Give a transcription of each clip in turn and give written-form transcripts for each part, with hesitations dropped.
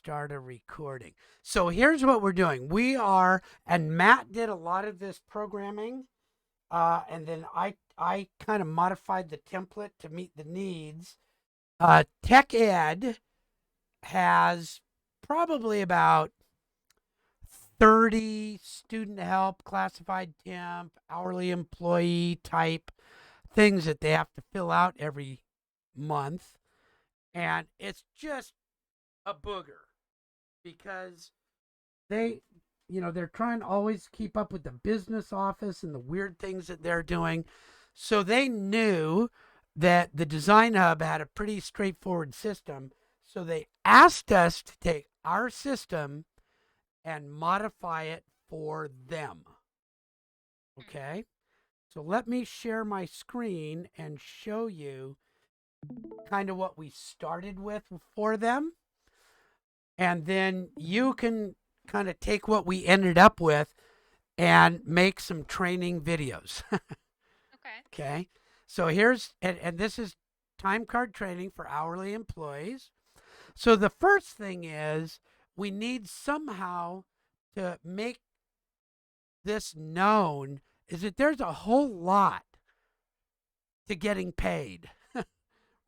start a recording. So here's what we're doing. And Matt did a lot of this programming, and then I kind of modified the template to meet the needs. Tech Ed has probably about 30 student help, classified temp, hourly employee type things that they have to fill out every month. And it's just a booger because they, they're trying to always keep up with the business office and the weird things that they're doing. So they knew that the Design Hub had a pretty straightforward system. So they asked us to take our system and modify it for them. Okay. So let me share my screen and show you kind of what we started with for them. And then you can kind of take what we ended up with and make some training videos. Okay. Okay. And this is time card training for hourly employees. So the first thing is we need somehow to make this known is that there's a whole lot to getting paid,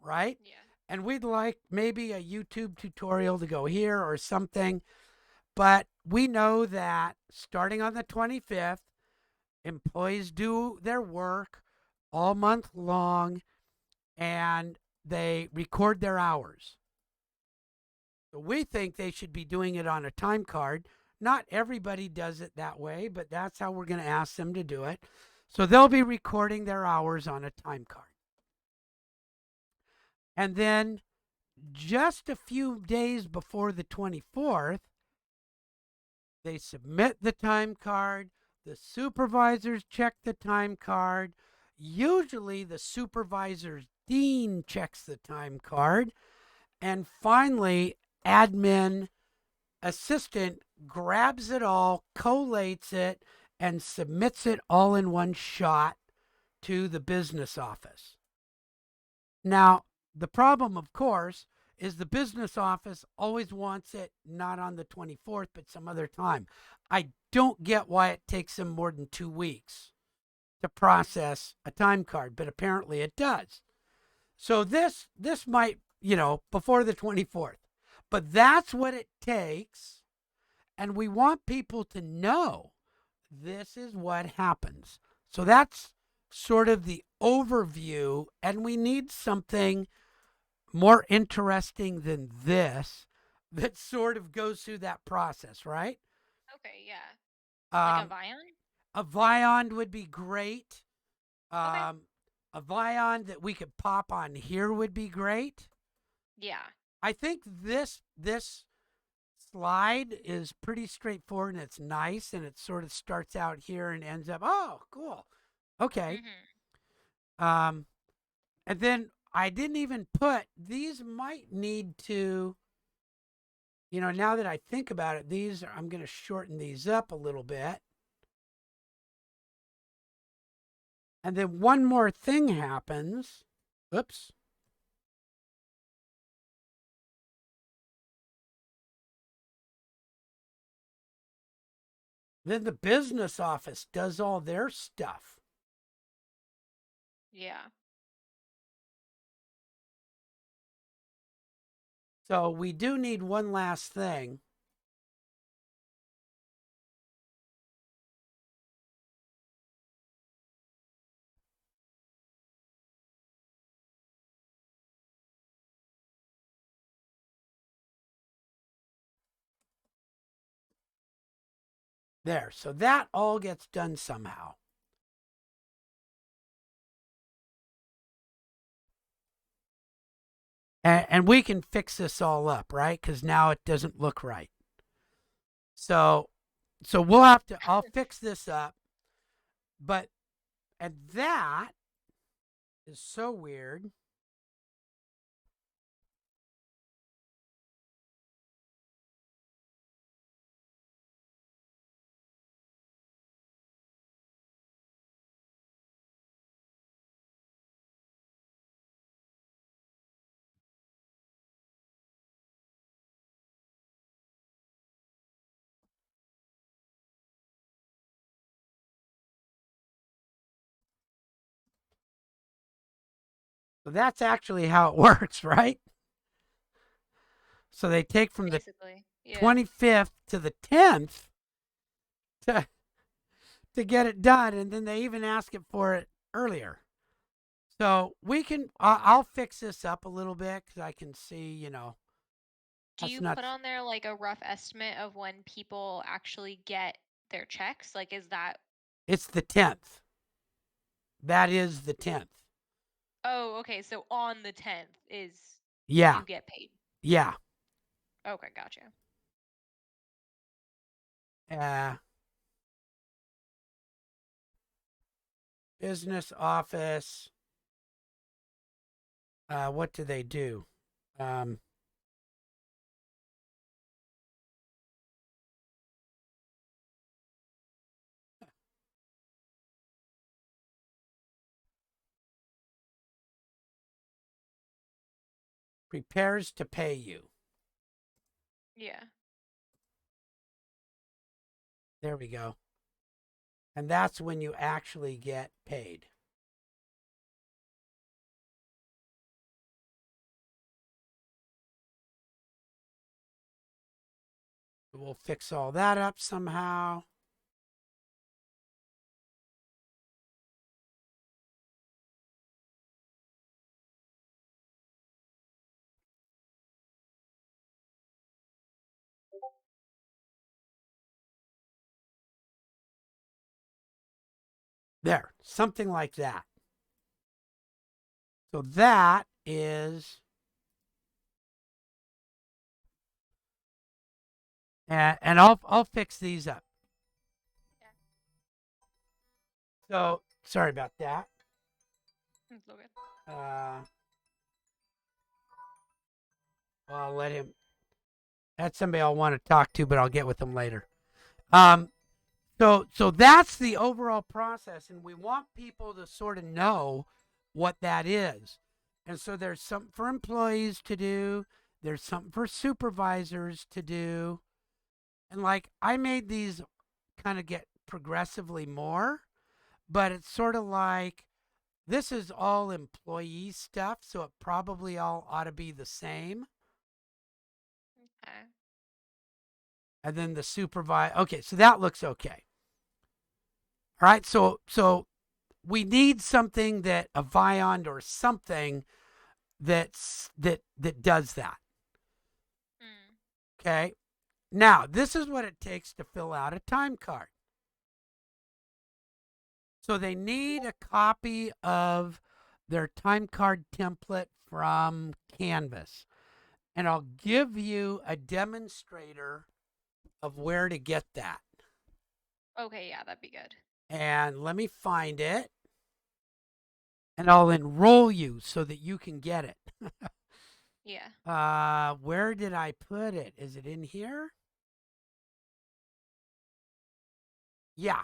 right? Yeah. And we'd like maybe a YouTube tutorial to go here or something. But we know that starting on the 25th, employees do their work all month long and they record their hours. So we think they should be doing it on a time card. Not everybody does it that way, but that's how we're going to ask them to do it. So they'll be recording their hours on a time card. And then just a few days before the 24th, they submit the time card. The supervisors check the time card. Usually, the supervisor's dean checks the time card. And finally, admin assistant grabs it all, collates it, and submits it all in one shot to the business office. Now, the problem, of course, is the business office always wants it not on the 24th, but some other time. I don't get why it takes them more than 2 weeks to process a time card, but apparently it does. So this might, before the 24th. But that's what it takes, and we want people to know this is what happens. So that's sort of the overview, and we need something more interesting than this that sort of goes through that process, right? Okay. Yeah. Like a Um, Vion? a Viand would be great. Okay. Um, a Viand that we could pop on here would be great. Yeah. I think this slide is pretty straightforward and it's nice and it sort of starts out here and ends up. Oh, cool. Okay. Mhm. Um, and then I didn't even put these might need to now that I think about it, I'm going to shorten these up a little bit. And then one more thing happens. Oops. Then the business office does all their stuff. Yeah. So we do need one last thing. There. So that all gets done somehow. And we can fix this all up, right? Because now it doesn't look right. So we'll have to I'll fix this up. But and that is so weird. So that's actually how it works, right? So they take from the Basically. Yeah. 25th to the 10th to, to get it done. And then they even ask it for it earlier. So we can, I'll fix this up a little bit because I can see, Do that's you not, put on there like a rough estimate of when people actually get their checks? Like, is that, it's the 10th. That is the 10th. oh, okay. So on the 10th is Yeah. you get paid. Yeah. Okay, gotcha. Uh, business office. What do they do? Um, prepares to pay you. Yeah. There we go. And that's when you actually get paid. We'll fix all that up somehow. There, something like that. So that is, and I'll fix these up. Yeah. So sorry about that. It's all good. Uh, I'll let him. That's somebody I'll want to talk to, but I'll get with them later. Um, so that's the overall process, and we want people to sort of know what that is. And so there's something for employees to do. There's something for supervisors to do. And like I made these kind of get progressively more, but it's sort of like this is all employee stuff, so it probably all ought to be the same. Okay. And then the supervisor. Okay, so that looks okay. All right, so we need something that a Viond or something that does that. Mm. Okay. Now, this is what it takes to fill out a time card. So they need a copy of their time card template from Canvas. And I'll give you a demonstrator of where to get that. Okay, yeah, that'd be good. And let me find it. And I'll enroll you so that you can get it. Yeah. Where did I put it? Is it in here? Yeah.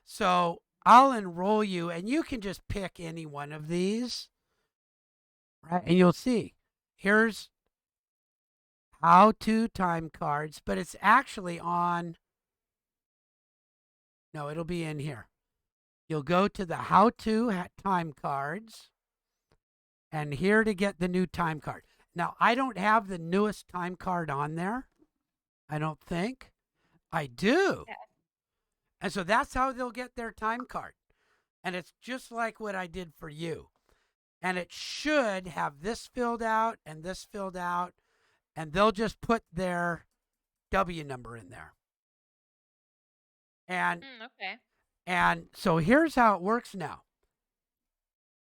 So I'll enroll you, and you can just pick any one of these, right? And you'll see. Here's how to time cards, but it's actually on. No, it'll be in here. You'll go to the how to time cards, and here to get the new time card. Now, I don't have the newest time card on there. I don't think. I do. Yeah. And so that's how they'll get their time card. And it's just like what I did for you. And it should have this filled out and this filled out. And they'll just put their W number in there. And Okay. and so here's how it works now.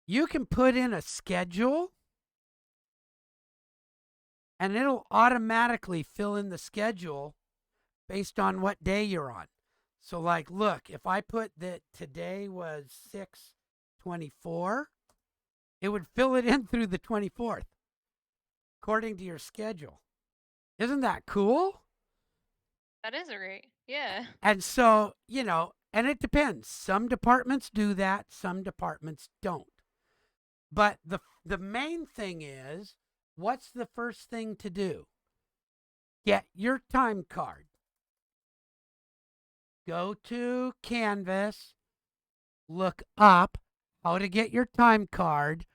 You can put in a schedule and it'll automatically fill in the schedule based on what day you're on. So like look, if I put that today was 6/24, it would fill it in through the 24th according to your schedule. Isn't that cool? That is great. Yeah. And so, and it depends. Some departments do that, some departments don't. But the main thing is, what's the first thing to do? Get your time card. Go to Canvas, look up how to get your time card,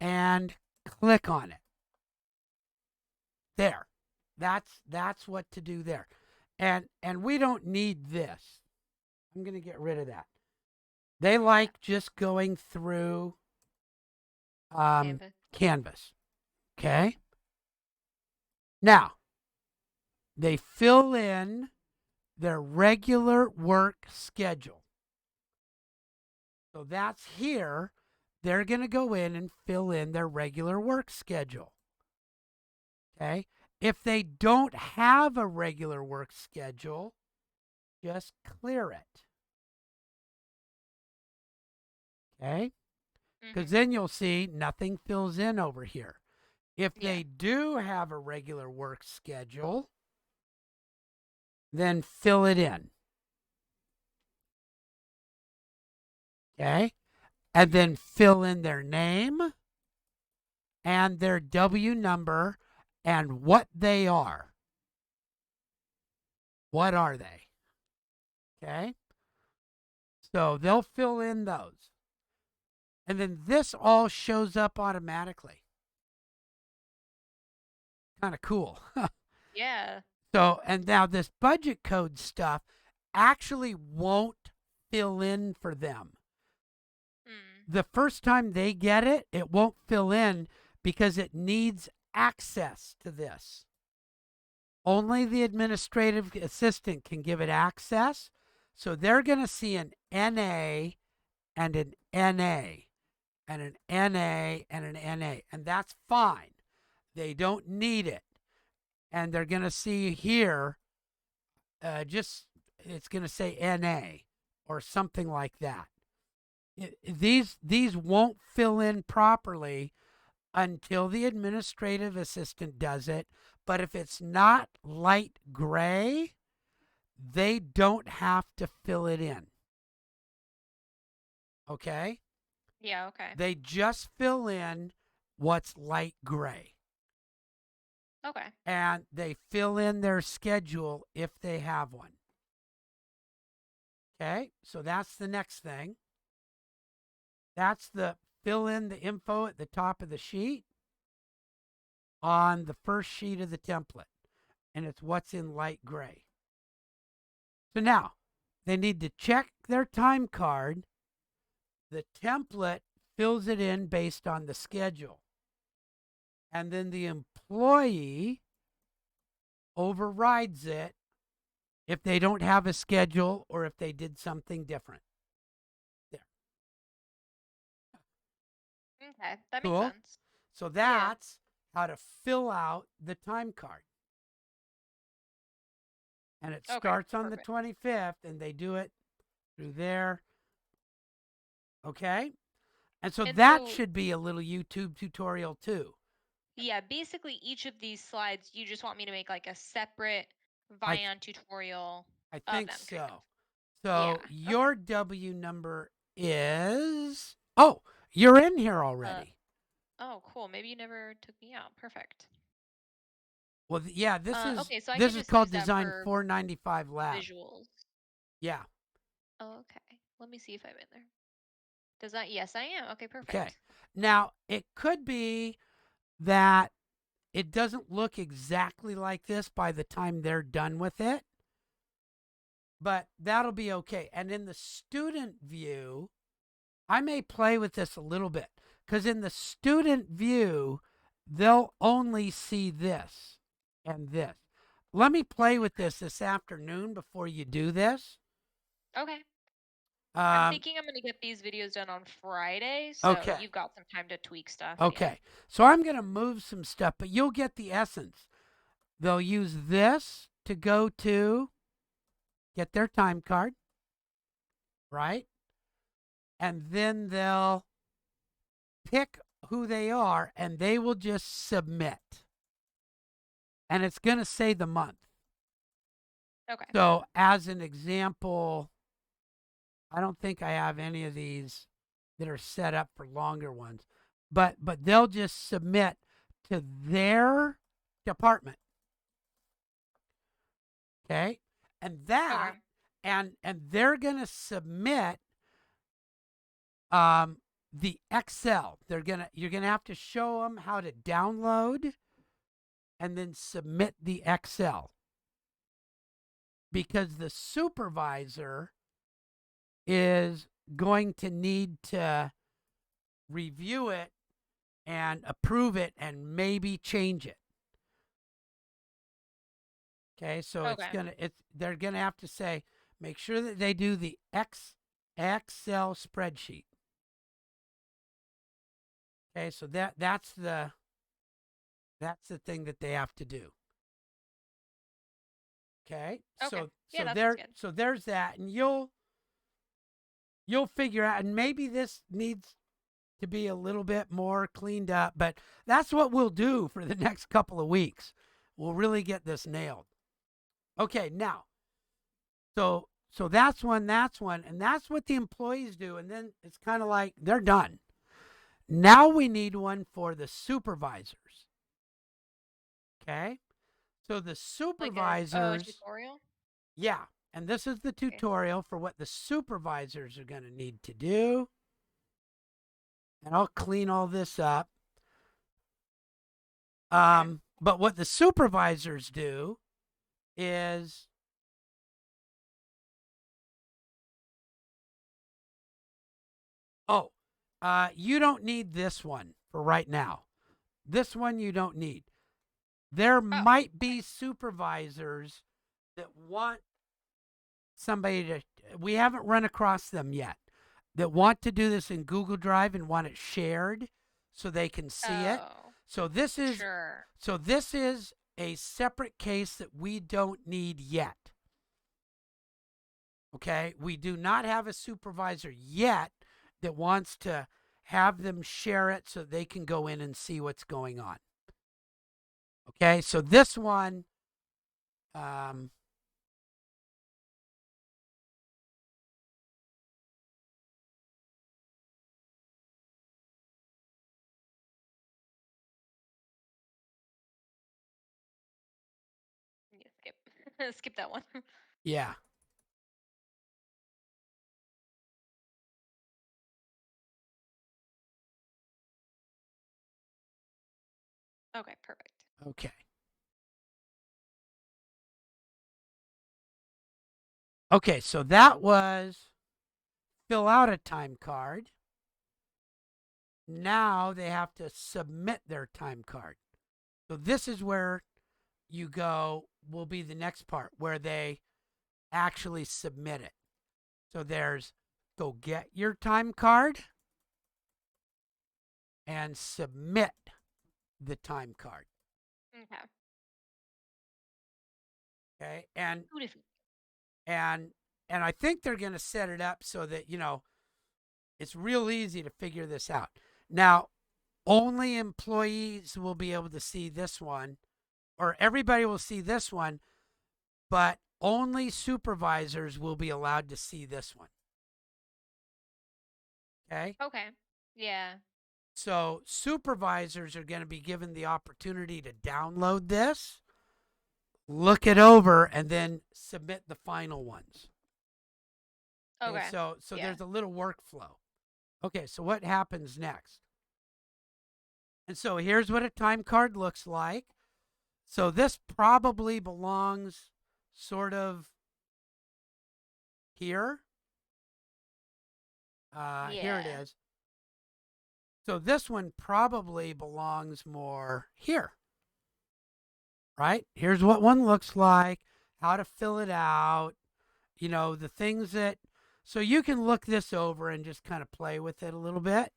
and click on it. There. That's what to do there. And we don't need this. I'm going to get rid of that. They like just going through Canvas. Canvas. Okay? Now, they fill in their regular work schedule. So that's here. They're going to go in and fill in their regular work schedule. Okay? If they don't have a regular work schedule, just clear it. Okay? Because then you'll see nothing fills in over here. If they do have a regular work schedule, then fill it in. Okay? And then fill in their name and their W number and what they are. What are they? Okay? So they'll fill in those. And then this all shows up automatically. Kind of cool. Yeah. So, and now this budget code stuff actually won't fill in for them. The first time they get it, it won't fill in because it needs access to this. Only the administrative assistant can give it access. So they're going to see an NA and an NA and an NA and an NA. And that's fine. They don't need it. And they're going to see here, it's going to say NA or something like that. These won't fill in properly until the administrative assistant does it. But if it's not light gray, they don't have to fill it in. Okay? Yeah, okay. They just fill in what's light gray. Okay. And they fill in their schedule if they have one. Okay? So that's the next thing. That's the fill in the info at the top of the sheet on the first sheet of the template. And it's what's in light gray. So now they need to check their time card. The template fills it in based on the schedule. And then the employee overrides it if they don't have a schedule or if they did something different. There. Okay, that Cool. makes sense. So that's how to fill out the time card. And it starts on the 25th, and they do it through there. Okay? And so that should be a little YouTube tutorial too. Yeah, basically each of these slides, you just want me to make like a separate Vion tutorial. I think them, so. kind of. So your W number is, oh, you're in here already. Oh, cool. Maybe you never took me out. Perfect. Well, yeah, this is okay, so I this can is just called use that Design for 495 Lab. visuals. Yeah. Oh, okay. Let me see if I'm in there. Does that? Yes, I am. Okay, perfect. Okay. Now, it could be that it doesn't look exactly like this by the time they're done with it, but that'll be okay. And in the student view, I may play with this a little bit because in the student view, they'll only see this and this. Let me play with this afternoon before you do this. Okay. I'm thinking I'm going to get these videos done on Friday, so you've got some time to tweak stuff. Okay. So I'm going to move some stuff, but you'll get the essence. They'll use this to go to get their time card, right? And then they'll pick who they are and they will just submit. And it's going to say the month. Okay. So as an example, I don't think I have any of these that are set up for longer ones, but they'll just submit to their department. Okay? And that and they're going to submit the Excel. You're gonna have to show them how to download and then submit the Excel, because the supervisor is going to need to review it and approve it and maybe change it. Okay, so they're gonna have to say, make sure that they do the Excel spreadsheet. Okay, so that's the thing that they have to do. Okay, so there's that, and you'll figure out, and maybe this needs to be a little bit more cleaned up, but that's what we'll do for the next couple of weeks. We'll really get this nailed. Okay, now, so that's one, and that's what the employees do, and then it's kind of like they're done. Now we need one for the supervisors. Okay, so the supervisors. Like a tutorial? Yeah, and this is the tutorial for what the supervisors are going to need to do. And I'll clean all this up. But what the supervisors do is you don't need this one for right now. This one you don't need. There might be supervisors that want somebody to, we haven't run across them yet, that want to do this in Google Drive and want it shared so they can see it. So this is a separate case that we don't need yet. Okay, we do not have a supervisor yet that wants to have them share it so they can go in and see what's going on. Okay, so this one, skip that one. Yeah. Okay, perfect. Okay. Okay, so that was fill out a time card. Now they have to submit their time card. So this is where you go, will be the next part where they actually submit it. So there's go get your time card and submit the time card. Okay. Okay. And I think they're going to set it up so that, it's real easy to figure this out. Now, only employees will be able to see this one, or everybody will see this one, but only supervisors will be allowed to see this one. Okay? Okay. Yeah. So supervisors are going to be given the opportunity to download this, look it over, and then submit the final ones. Okay. So there's a little workflow. Okay, so what happens next? And so here's what a time card looks like. So this probably belongs sort of here. Here it is. So this one probably belongs more here. Right? Here's what one looks like, how to fill it out, the things that, so you can look this over and just kind of play with it a little bit.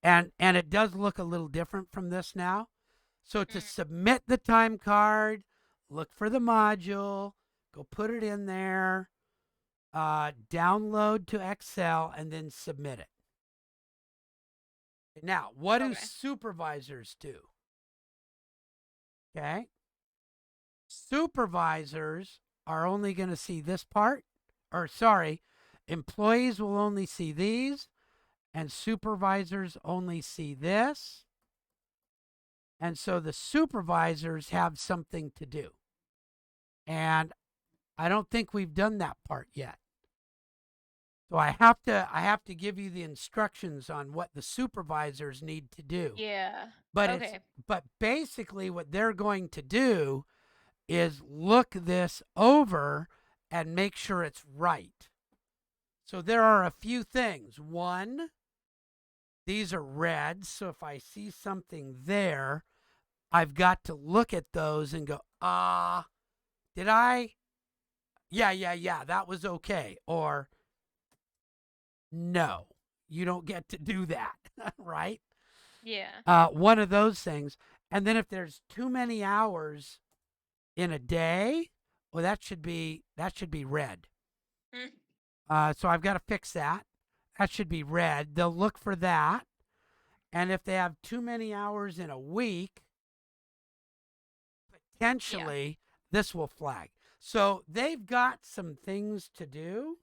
And it does look a little different from this now. So to submit the time card, look for the module, go put it in there, download to Excel, and then submit it. Now, what do supervisors do? Okay. Supervisors are only going to see this part, employees will only see these, and supervisors only see this. And so the supervisors have something to do. And I don't think we've done that part yet. So I have to give you the instructions on what the supervisors need to do. Yeah. But Okay. basically what they're going to do is look this over and make sure it's right. So there are a few things. One, these are red, so if I see something there, I've got to look at those and go, did I? Yeah, that was okay. Or no, you don't get to do that, right? Yeah. One of those things. And then if there's too many hours in a day, well, that should be red. Mm. So I've got to fix that. That should be red. They'll look for that. And if they have too many hours in a week, Yeah. potentially this will flag. So they've got some things to do.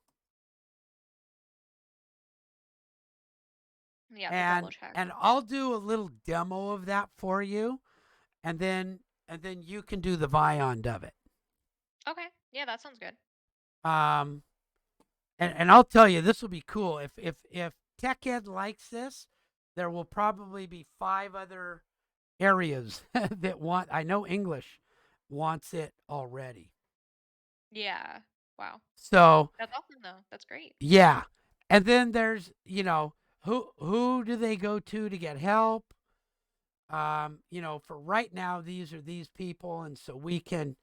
Yeah, the double check. And I'll do a little demo of that for you, and then you can do the Viand of it. Okay. Yeah, that sounds good. Um, and I'll tell you, this will be cool. If Tech Ed likes this, there will probably be 5 other areas that want. I know English wants it already. Yeah. Wow. So That's awesome though. That's great. yeah, and then there's who do they go to get help? For right now, these are these people, and so we can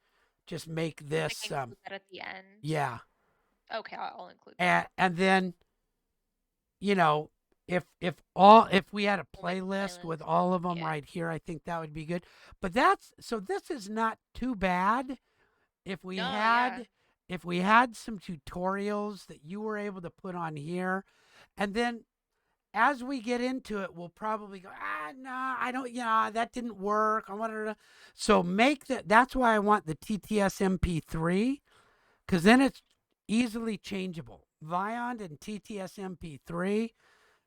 just make Like this include that at the end. yeah. Okay, I'll include that. And then you know if we had a We'll make a playlist with playlist. all of them Yeah. right here, I think that would be good. But that's so this is not too bad. If we No, yeah. had some tutorials that you were able to put on here, and then as we get into it, we'll probably go, no, I don't, yeah, that didn't work. I wanted to. So make that. That's why I want the TTS MP3, because then it's easily changeable. Viand and TTS MP3,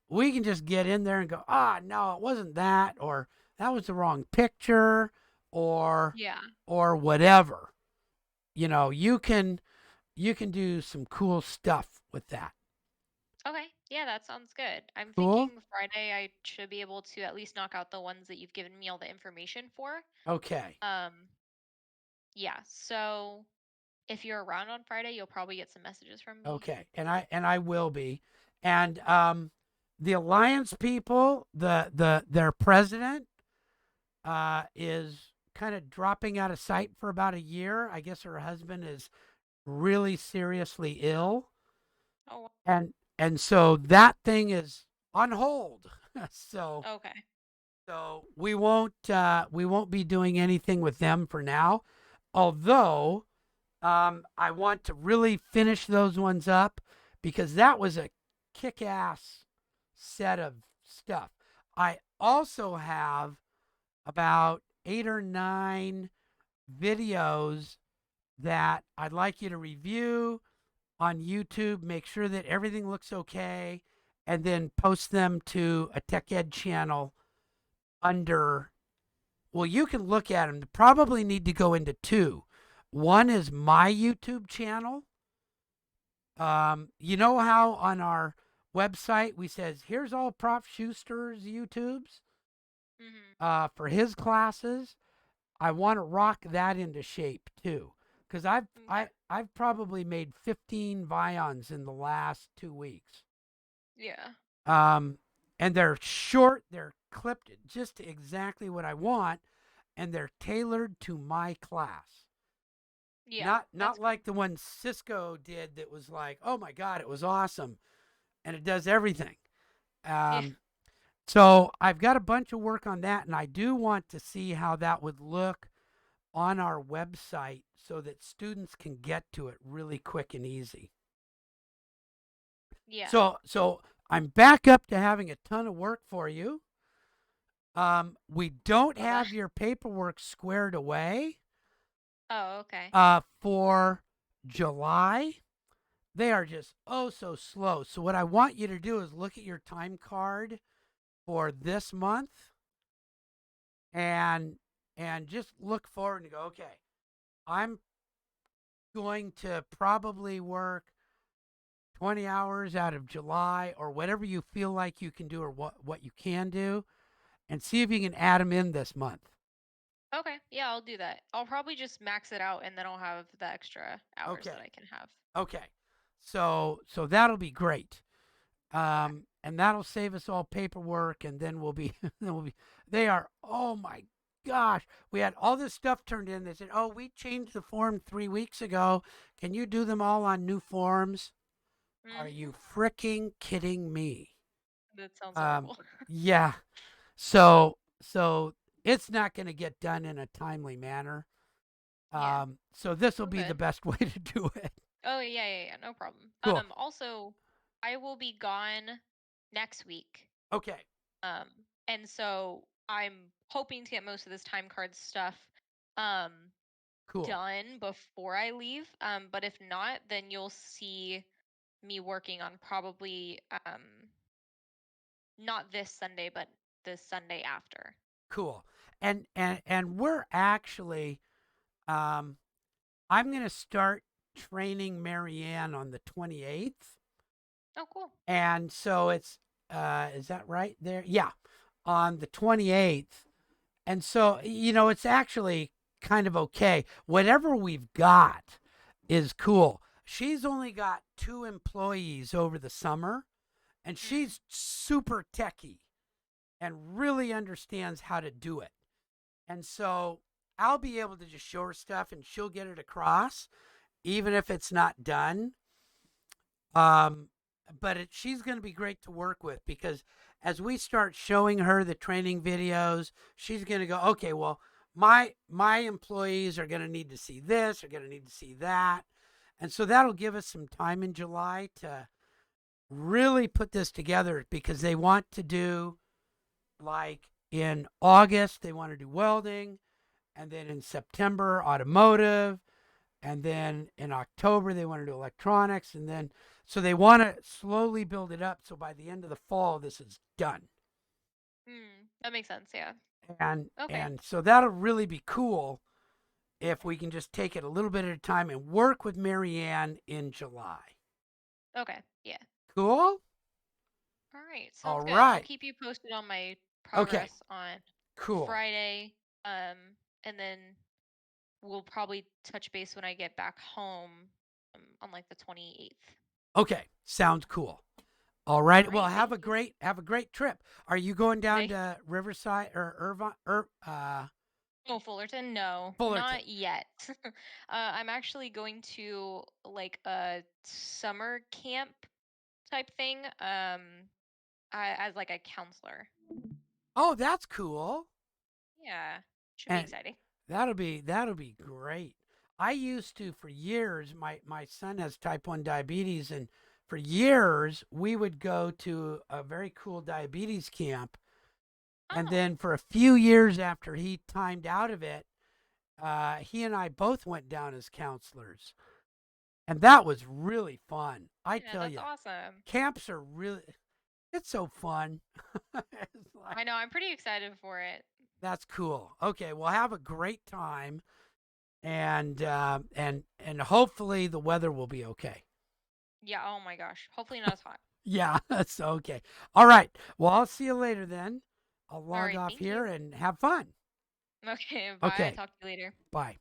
we can just get in there and go, no, it wasn't that, or that was the wrong picture, or Yeah. whatever. You can do some cool stuff with that. Okay. Yeah, that sounds good. I'm Cool. thinking Friday I should be able to at least knock out the ones that you've given me all the information for. Okay. Um, yeah. So if you're around on Friday, you'll probably get some messages from me. Okay, and I will be, and the alliance people, their president, is kind of dropping out of sight for about a year. I guess her husband is really seriously ill, Oh, and so that thing is on hold. so okay. we won't be doing anything with them for now, although I want to really finish those ones up because that was a kick ass set of stuff. I also have about 8 or 9 videos that I'd like you to review on YouTube, make sure that everything looks okay, and then post them to a Tech Ed channel under. Well, you can look at them. They probably need to go into 2. One is my YouTube channel. You know how on our website we says here's all Prof Schuster's YouTubes Mhm. for his classes. I want to rock that into shape too, because Okay. I've probably made 15 Vions in the last 2 weeks. Yeah. Um, and they're short, they're clipped just exactly what I want, and they're tailored to my class. Yeah. Not That's good. like the one Cisco did that was like, oh my god, it was awesome, and it does everything. Yeah. Um, so I've got a bunch of work on that, and I do want to see how that would look on our website so that students can get to it really quick and easy. Yeah. So I'm back up to having a ton of work for you. We don't Love that. have your paperwork squared away Oh, okay. for July. They are just oh so slow. So what I want you to do is look at your time card for this month and just look forward and go, okay, I'm going to probably work 20 hours out of July or whatever you feel like you can do or what you can do and see if you can add them in this month. Okay. Yeah, I'll do that. I'll probably just max it out and then I'll have the extra hours that Okay. I can have. Okay. So that'll be great. Okay. And that'll save us all paperwork and then then we'll be they are, oh my gosh, we had all this stuff turned in. They said, "Oh, we changed the form 3 weeks ago. Can you do them all on new forms?" Are you Mhm. freaking kidding me? That sounds Um, horrible. yeah. So it's not going to get done in a timely manner. Yeah. So this will All be the good. best way to do it. Oh yeah, yeah, yeah, no problem. Cool. Also, I will be gone next week. Okay. Um, and so I'm hoping to get most of this time card stuff um Cool. done before I leave. But if not, then you'll see me working on probably not this Sunday, but the Sunday after. Cool. And we're actually um I'm going to start training Marianne on the 28th. Oh, cool. And so it's is that right there? Yeah, on the 28th. And so, it's actually kind of okay. Whatever we've got is cool. She's only got 2 employees over the summer, and Mm. she's super techie and really understands how to do it. And so I'll be able to just show her stuff and she'll get it across, even if it's not done. Um, but she's going to be great to work with because as we start showing her the training videos, she's going to go, okay, well, my employees are going to need to see this, are going to need to see that, and so that'll give us some time in July to really put this together because they want to do like in August they want to do welding, and then in September automotive, and then in October they want to do electronics, and then so they want to slowly build it up so by the end of the fall this is done. That makes sense. Yeah. Okay. And so that'll really be cool if we can just take it a little bit at a time and work with Marianne in July. Okay. Yeah. Cool? All right. All Sounds good. I'll right. keep you posted on my Okay. progress on Cool. Friday. And then we'll probably touch base when I get back home on like the 28th. Okay. Sounds cool. All All right. Well, right. Thank you. have a great trip. Are you going down Thank to Riverside or Irvine Oh, Fullerton? No, Fullerton? not yet. I'm actually going to like a summer camp type thing. As like a counselor. Oh, that's cool. Yeah, should be And exciting. that'll be great. I used to for years. My son has type 1 diabetes, and for years we would go to a very cool diabetes camp. And Oh, then for a few years after he timed out of it, he and I both went down as counselors, and that was really fun. I yeah, tell that's you, awesome. camps are really it's so fun. It's like, I know, I'm pretty excited for it. that's cool. Okay, well, have a great time, and hopefully the weather will be okay. Yeah, oh my gosh. Hopefully not as hot. Yeah, that's okay. All right. Well, I'll see you later then. I'll All log right, off thank here you. and have fun. Okay, bye. Okay. Talk to you later. Bye.